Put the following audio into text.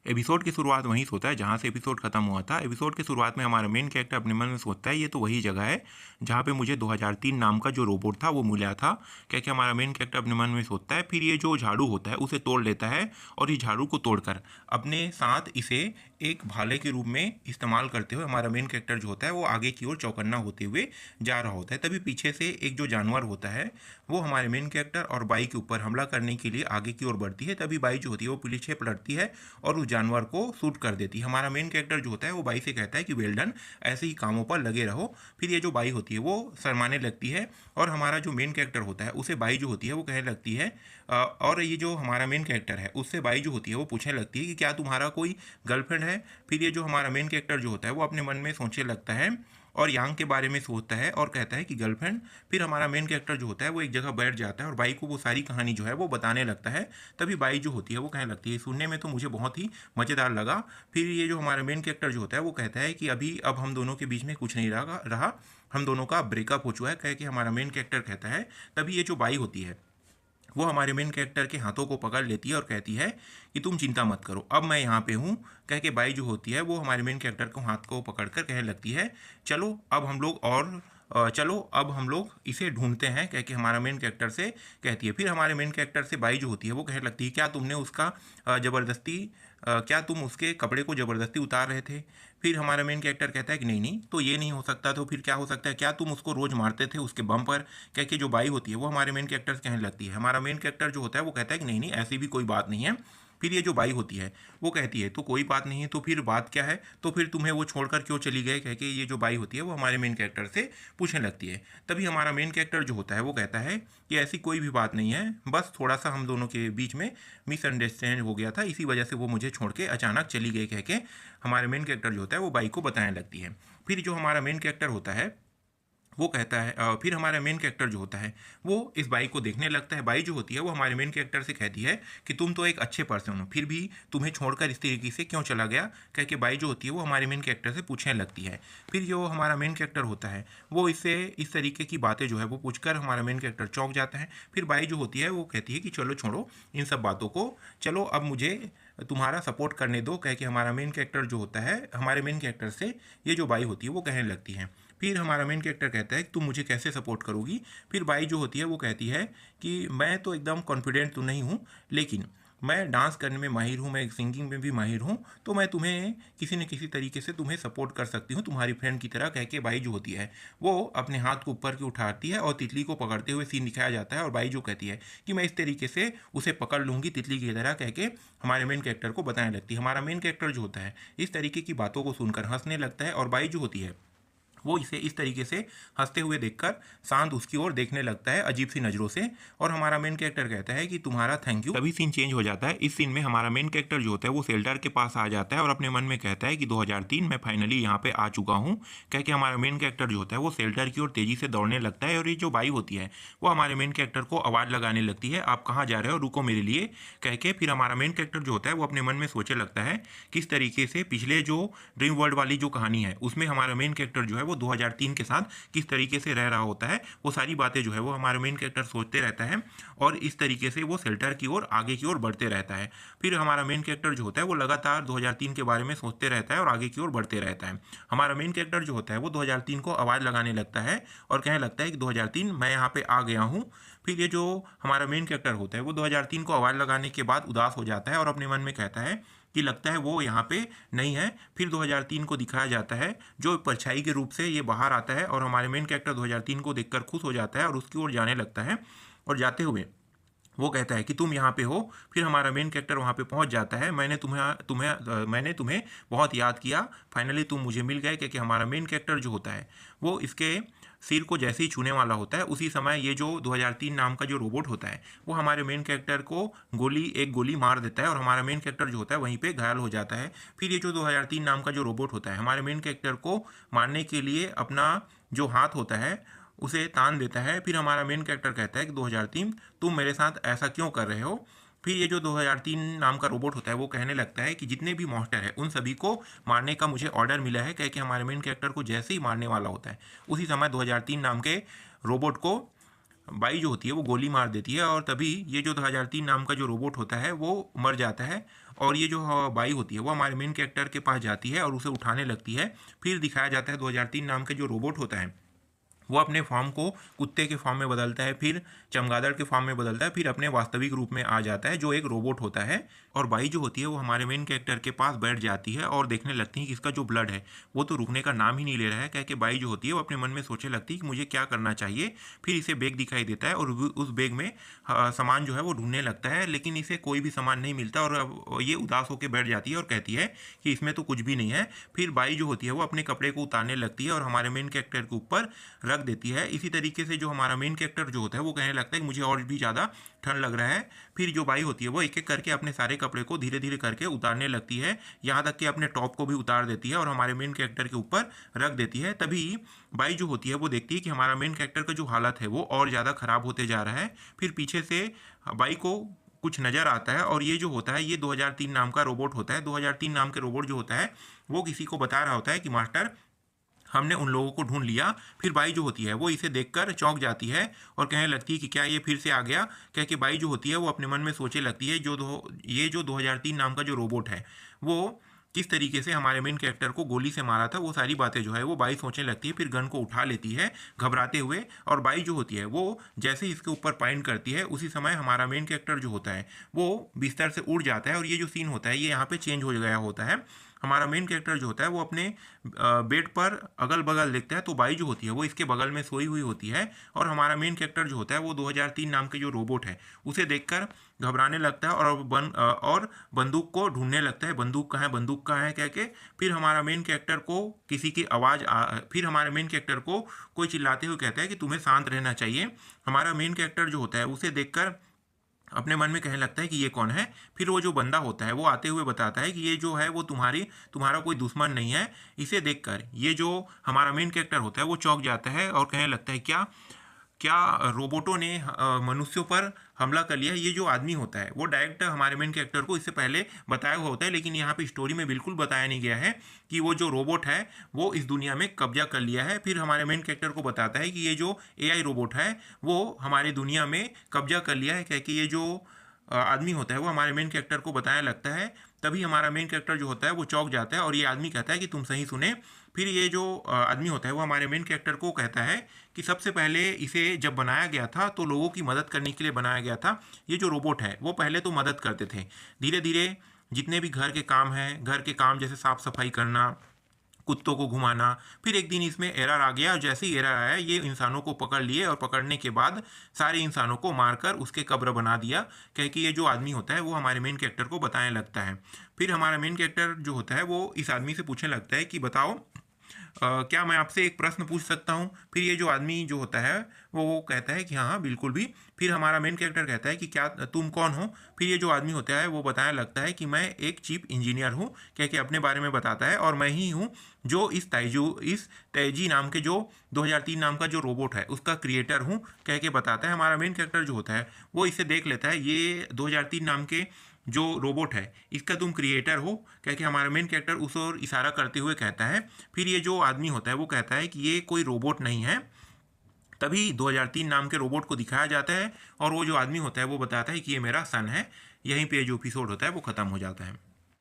Episode की शुरुआत वहीं से होता है जहाँ से एपिसोड खत्म हुआ था। एपिसोड की शुरुआत में हमारा मेन कैरेक्टर अपने मन में सोचता है ये तो वही जगह है जहाँ पे मुझे 2003 नाम का जो रोबोट था वो मिला था। क्या क्या हमारा मेन कैरेक्टर अपने मन में सोचता है, फिर ये जो झाड़ू होता है उसे तोड़ लेता है और इस झाड़ू को तोड़कर अपने साथ इसे एक भाले के रूप में इस्तेमाल करते हुए हमारा मेन कैरेक्टर जो होता है वो आगे की ओर चौकन्ना होते हुए जा रहा होता है। तभी पीछे से एक जो जानवर होता है वो हमारे मेन कैरेक्टर और बाई के ऊपर हमला करने के लिए आगे की ओर बढ़ती है। तभी बाई जो होती है वो पीछे पलटती है और उस जानवर को शूट कर देती है। हमारा मेन कैरेक्टर जो होता है वो बाई से कहता है कि वेल डन, ऐसे ही कामों पर लगे रहो। फिर ये जो बाई होती है वो शर्माने लगती है और हमारा जो मेन कैरेक्टर होता है उसे बाई जो होती है वो कहने लगती है और ये जो हमारा मेन कैरेक्टर है उससे बाई जो होती है वो पूछने लगती है कि क्या तुम्हारा कोई गर्लफ्रेंड है। फिर ये जो हमारा मेन कैरेक्टर जो होता है वो अपने मन में सोचने लगता है और यांग के बारे में सोचता है और कहता है कि गर्लफ्रेंड। फिर हमारा मेन कैरेक्टर जो होता है वो एक जगह बैठ जाता है और बाई को वो सारी कहानी जो है वो बताने लगता है। तभी बाई जो होती है वो कहने लगती है सुनने में तो मुझे बहुत ही मज़ेदार लगा। फिर ये जो हमारा मेन कैरेक्टर जो होता है वो कहता है कि अभी अब हम दोनों के बीच में कुछ नहीं रहा, हम दोनों का ब्रेकअप हो चुका है, कह के हमारा मेन कैरेक्टर कहता है। तभी ये जो बाई होती है वो हमारे मेन कैरेक्टर के हाथों को पकड़ लेती है और कहती है कि तुम चिंता मत करो, अब मैं यहाँ पे हूँ। कह के बाई जो होती है वो हमारे मेन कैरेक्टर को हाथ को पकड़कर कहने लगती है चलो अब हम लोग चलो अब हम लोग इसे ढूंढते हैं, कह के हमारा मेन कैरेक्टर से कहती है। फिर हमारे मेन कैरेक्टर से बाई जो होती है वो कहने लगती है क्या तुमने उसका ज़बरदस्ती क्या तुम उसके कपड़े को ज़बरदस्ती उतार रहे थे। फिर हमारा मेन कैरेक्टर कहता है कि नहीं नहीं, तो ये नहीं हो सकता, तो फिर क्या हो सकता है, क्या तुम उसको रोज़ मारते थे उसके बम पर। कह के जो बाई होती है वो हमारे मेन कैरेक्टर से कहने लगती है। हमारा मेन कैरेक्टर जो होता है वो कहता है कि नहीं नहीं, ऐसी भी कोई बात नहीं है। फिर ये जो बाई होती है वो कहती है तो कोई बात नहीं है, तो फिर बात क्या है, तो फिर तुम्हें वो छोड़कर क्यों चली गई। कह के ये जो बाई होती है वो हमारे मेन कैरेक्टर से पूछने लगती है। तभी हमारा मेन कैरेक्टर जो होता है वो कहता है कि ऐसी कोई भी बात नहीं है, बस थोड़ा सा हम दोनों के बीच में मिसअंडरस्टैंड हो गया था, इसी वजह से वो मुझे छोड़ के अचानक चली गई। कह के हमारे मेन कैरेक्टर जो होता है वो बाई को बताने लगती है। फिर जो हमारा मेन कैरेक्टर होता है वो कहता है फिर हमारा मेन कैरेक्टर जो होता है वो इस बाई को देखने लगता है। बाई जो होती है वो हमारे मेन कैरेक्टर से कहती है कि तुम तो एक अच्छे पर्सन हो, फिर भी तुम्हें छोड़कर इस तरीके से क्यों चला गया। कह के बाई जो होती है वो हमारे मेन कैरेक्टर से पूछने लगती है। फिर जो हमारा मेन कैरेक्टर होता है वो इससे इस तरीके की बातें जो है वो पूछकर हमारा मेन कैरेक्टर चौंक जाता है। फिर बाई जो होती है वो कहती है कि चलो छोड़ो इन सब बातों को, चलो अब मुझे तुम्हारा सपोर्ट करने दो। कह के हमारा मेन कैरेक्टर जो होता है हमारे मेन कैरेक्टर से ये जो बाई होती है वो कहने लगती है। फिर हमारा मेन कैरेक्टर कहता है कि तुम मुझे कैसे सपोर्ट करोगी। फिर बाई जो होती है वो कहती है कि मैं तो एकदम कॉन्फिडेंट तो नहीं हूँ, लेकिन मैं डांस करने में माहिर हूँ, मैं सिंगिंग में भी माहिर हूँ, तो मैं तुम्हें किसी न किसी तरीके से तुम्हें सपोर्ट कर सकती हूँ तुम्हारी फ्रेंड की तरह। कह के बाई जो होती है वो अपने हाथ को ऊपर की उठाती है और तितली को पकड़ते हुए सीन दिखाया जाता है। और बाई जो कहती है कि मैं इस तरीके से उसे पकड़ लूँगी तितली की तरह, कह के हमारे मेन कैरेक्टर को बताने लगती है। हमारा मेन कैरेक्टर जो होता है इस तरीके की बातों को सुनकर हंसने लगता है और बाई जो होती है वो इसे इस तरीके से हंसते हुए देखकर शांत उसकी ओर देखने लगता है अजीब सी नज़रों से। और हमारा मेन कैरेक्टर कहता है कि तुम्हारा थैंक यू। तभी सीन चेंज हो जाता है। इस सीन में हमारा मेन कैरेक्टर जो होता है वो शेल्टर के पास आ जाता है और अपने मन में कहता है कि 2003 मैं फाइनली यहाँ पे आ चुका हूँ। कह के हमारा मेन कैरेक्टर जो होता है वो शेल्टर की ओर तेज़ी से दौड़ने लगता है और ये जो बाई होती है वो हमारे मेन कैरेक्टर को आवाज़ लगाने लगती है, आप कहाँ जा रहे हो, रुको मेरे लिए। कह के फिर हमारा मेन कैरेक्टर जो होता है वो अपने मन में सोचने लगता है किस तरीके से पिछले जो ड्रीम वर्ल्ड वाली जो कहानी है उसमें हमारा मेन कैरेक्टर जो है वो 2003 के साथ किस तरीके से रह रहा होता है, वो सारी बातें जो है वो हमारा मेन कैरेक्टर सोचते रहता है और इस तरीके से वो शेल्टर की ओर आगे की ओर बढ़ते रहता है। फिर हमारा मेन कैरेक्टर जो होता है वो लगातार 2003 के बारे में सोचते रहता है और आगे की ओर बढ़ते रहता है। हमारा मेन कैरेक्टर जो होता है वो 2003 को आवाज़ लगाने लगता है और कहने लगता है कि 2003 मैं यहाँ पे आ गया हूँ। फिर ये जो हमारा मेन कैरेक्टर होता है वो 2003 को आवाज़ लगाने के बाद उदास हो जाता है और अपने मन में कहता है कि लगता है वो यहाँ पे नहीं है। फिर 2003 को दिखाया जाता है जो परछाई के रूप से ये बाहर आता है और हमारे मेन कैरेक्टर 2003 को देखकर खुश हो जाता है और उसकी ओर जाने लगता है। और जाते हुए वो कहता है कि तुम यहाँ पे हो। फिर हमारा मेन कैरेक्टर वहाँ पे पहुँच जाता है। मैंने तुम्हें बहुत याद किया, फाइनली तुम मुझे मिल गए। क्योंकि हमारा मेन कैरेक्टर जो होता है वो इसके सिर को जैसे ही छूने वाला होता है उसी समय ये जो 2003 नाम का जो रोबोट होता है वो हमारे मेन कैरेक्टर को एक गोली मार देता है और हमारा मेन कैरेक्टर जो होता है वहीं पे घायल हो जाता है। फिर ये जो 2003 नाम का जो रोबोट होता है हमारे मेन कैरेक्टर को मारने के लिए अपना जो हाथ होता है उसे तान देता है। फिर हमारा मेन कैरेक्टर कहता है कि 2003 तुम मेरे साथ ऐसा क्यों कर रहे हो। फिर ये जो 2003 नाम का रोबोट होता है वो कहने लगता है कि जितने भी मॉन्स्टर है उन सभी को मारने का मुझे ऑर्डर मिला है। कह के हमारे मेन कैरेक्टर को जैसे ही मारने वाला होता है उसी समय 2003 नाम के रोबोट को बाई जो होती है वो गोली मार देती है और तभी ये जो 2003 नाम का जो रोबोट होता है वो मर जाता है। और ये जो बाई होती है वो हमारे मेन कैरेक्टर के पास जाती है और उसे उठाने लगती है। फिर दिखाया जाता है 2003 नाम का जो रोबोट होता है वो अपने फॉर्म को कुत्ते के फॉर्म में बदलता है, फिर चमगादड़ के फॉर्म में बदलता है, फिर अपने वास्तविक रूप में आ जाता है जो एक रोबोट होता है। और बाई जो होती है वो हमारे मेन कैरेक्टर के पास बैठ जाती है और देखने लगती है कि इसका जो ब्लड है वो तो रुकने का नाम ही नहीं ले रहा है। कह के बाई जो होती है वो अपने मन में सोचने लगती है कि मुझे क्या करना चाहिए। फिर इसे बैग दिखाई देता है और उस बैग में सामान जो है वो ढूंढने लगता है, लेकिन इसे कोई भी सामान नहीं मिलता और अब ये उदास होकर बैठ जाती है और कहती है कि इसमें तो कुछ भी नहीं है। फिर बाई जो होती है वो अपने कपड़े को उतारने लगती है और हमारे मेन कैरेक्टर के ऊपर रख देती है। इसी तरीके से जो हमारा मेन कैरेक्टर जो होता है वो कहने लगता है कि मुझे और भी ज़्यादा ठंड लग रहा है। फिर जो बाई होती है वो एक एक करके अपने सारे कपड़े को धीरे धीरे करके उतारने लगती है, यहाँ तक कि अपने टॉप को भी उतार देती है और हमारे मेन कैरेक्टर के ऊपर रख देती है। तभी बाई जो होती है वो देखती है कि हमारा मेन कैरेक्टर का जो हालत है वो और ज़्यादा ख़राब होते जा रहा है। फिर पीछे से बाई को कुछ नज़र आता है और ये जो होता है ये 2003 नाम का रोबोट होता है। 2003 नाम के रोबोट जो होता है वो किसी को बता रहा होता है कि मास्टर हमने उन लोगों को ढूंढ लिया। फिर बाई जो होती है वो इसे देखकर चौंक जाती है और कहने लगती है कि क्या ये फिर से आ गया। कह के बाई जो होती है वो अपने मन में सोचने लगती है ये जो 2003 नाम का जो रोबोट है वो किस तरीके से हमारे मेन कैरेक्टर को गोली से मारा था, वो सारी बातें जो है वो बाई सोचने लगती है। फिर गन को उठा लेती है घबराते हुए और बाई जो होती है वो जैसे ही इसके ऊपर पॉइंट करती है उसी समय हमारा मेन कैरेक्टर जो होता है वो बिस्तर से उड़ जाता है। और ये जो सीन होता है ये यहाँ पे चेंज हो गया होता है। हमारा मेन कैरेक्टर जो होता है वो अपने बेड पर अगल बगल देखता है तो बाई जो होती है वो इसके बगल में सोई हुई होती है और हमारा मेन कैरेक्टर जो होता है वो 2003 नाम के जो रोबोट है उसे देखकर घबराने लगता है और बंदूक को ढूंढने लगता है, बंदूक कहाँ है कह के। फिर हमारा मेन कैरेक्टर को किसी की फिर हमारे मेन कैरेक्टर को कोई चिल्लाते हुए कहता है कि तुम्हें शांत रहना चाहिए। हमारा मेन कैरेक्टर जो होता है उसे देखकर अपने मन में कहने लगता है कि ये कौन है। फिर वो जो बंदा होता है वो आते हुए बताता है कि ये जो है वो तुम्हारा कोई दुश्मन नहीं है। इसे देखकर ये जो हमारा मेन कैरेक्टर होता है वो चौंक जाता है और कहने लगता है क्या क्या रोबोटों ने मनुष्यों पर हमला कर लिया। ये जो आदमी होता है वो डायरेक्ट हमारे मेन कैरेक्टर को इससे पहले बताया हुआ होता है, लेकिन यहाँ पे स्टोरी में बिल्कुल बताया नहीं गया है कि वो जो रोबोट है वो इस दुनिया में कब्जा कर लिया है। फिर हमारे मेन कैरेक्टर को बताता है कि ये जो एआई रोबोट है वो हमारी दुनिया में कब्जा कर लिया है। कह के ये जो आदमी होता है वो हमारे मेन कैरेक्टर को बताया लगता है। तभी हमारा मेन कैरेक्टर जो होता है वो चौंक जाता है और ये आदमी कहता है कि तुम सही सुने। फिर ये जो आदमी होता है वो हमारे मेन कैरेक्टर को कहता है कि सबसे पहले इसे जब बनाया गया था तो लोगों की मदद करने के लिए बनाया गया था। ये जो रोबोट है वो पहले तो मदद करते थे, धीरे धीरे जितने भी घर के काम हैं, घर के काम जैसे साफ सफाई करना, कुत्तों को घुमाना, फिर एक दिन इसमें एरर आ गया और जैसे ही एरर आया ये इंसानों को पकड़ लिए और पकड़ने के बाद सारे इंसानों को मारकर उसके कब्र बना दिया। कह कि ये जो आदमी होता है वो हमारे मेन कैरेक्टर को बताने लगता है। फिर हमारा मेन कैरेक्टर जो होता है वो इस आदमी से पूछने लगता है कि बताओ क्या मैं आपसे एक प्रश्न पूछ सकता हूँ। फिर ये जो आदमी जो होता है वो कहता है कि हाँ हाँ बिल्कुल भी। फिर हमारा मेन कैरेक्टर कहता है कि क्या तुम कौन हो। फिर ये जो आदमी होता है वो बताने लगता है कि मैं एक चीफ इंजीनियर हूँ, कह के अपने बारे में बताता है और मैं ही हूँ जो इस तैजी नाम के जो 2003 नाम का जो रोबोट है उसका क्रिएटर हूँ, कह के बताता है। हमारा मेन कैरेक्टर जो होता है वो इसे देख लेता है, ये 2003 नाम के जो रोबोट है इसका तुम क्रिएटर हो, कह के हमारा मेन कैरेक्टर उस ओर इशारा करते हुए कहता है। फिर ये जो आदमी होता है वो कहता है कि ये कोई रोबोट नहीं है। तभी 2003 नाम के रोबोट को दिखाया जाता है और वो जो आदमी होता है वो बताता है कि ये मेरा सन है। यहीं पे जो एपिसोड होता है वो ख़त्म हो जाता है।